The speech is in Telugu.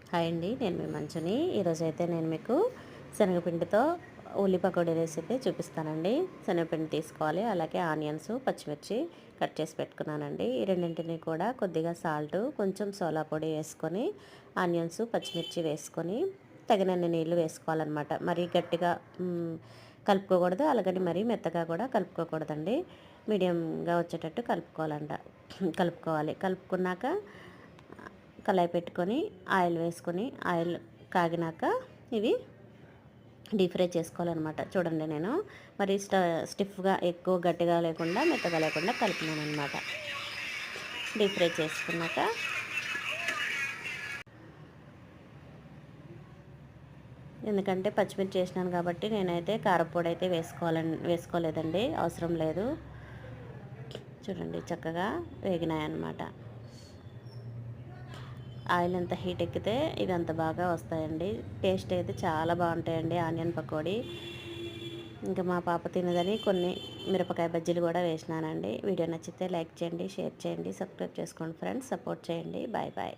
హాయ్ అండి, నేను మీ మంచుని. ఈరోజైతే నేను మీకు శనగపిండితో ఉల్లి పకోడీ రెసిపీ చూపిస్తానండి. శనగపిండి తీసుకోవాలి, అలాగే ఆనియన్స్, పచ్చిమిర్చి కట్ చేసి పెట్టుకున్నానండి. ఈ రెండింటిని కూడా కొద్దిగా సాల్ట్, కొంచెం సోలా పొడి వేసుకొని ఆనియన్స్, పచ్చిమిర్చి వేసుకొని తగినన్ని నీళ్ళు వేసుకోవాలన్నమాట. మరీ గట్టిగా కలుపుకోకూడదు, అలాగని మరీ మెత్తగా కూడా కలుపుకోకూడదండి. మీడియంగా వచ్చేటట్టు కలుపుకోవాలి. కలుపుకున్నాక కళాయి పెట్టుకొని ఆయిల్ వేసుకొని ఆయిల్ కాగినాక ఇవి డీప్ ఫ్రై చేసుకోవాలన్నమాట. చూడండి, నేను మరి స్టిఫ్గా ఎక్కువ గట్టిగా లేకుండా మెత్తగా లేకుండా కలిపినాను అనమాట. డీప్ ఫ్రై చేసుకున్నాక ఎందుకంటే పచ్చిమిర్చి వేసినాను కాబట్టి నేనైతే కారపొడి అయితే వేసుకోలేదండి, అవసరం లేదు. చూడండి, చక్కగా వేగినాయన్నమాట. ఆయిల్ ఎంత హీట్ ఎక్కితే ఇవి అంత బాగా వస్తాయండి. టేస్ట్ అయితే చాలా బాగుంటాయండి ఆనియన్ పకోడీ. ఇంకా మా పాప తినదని కొన్ని మిరపకాయ బజ్జీలు కూడా వేసినానండి. వీడియో నచ్చితే లైక్ చేయండి, షేర్ చేయండి, సబ్స్క్రైబ్ చేసుకోండి ఫ్రెండ్స్. సపోర్ట్ చేయండి. Bye bye.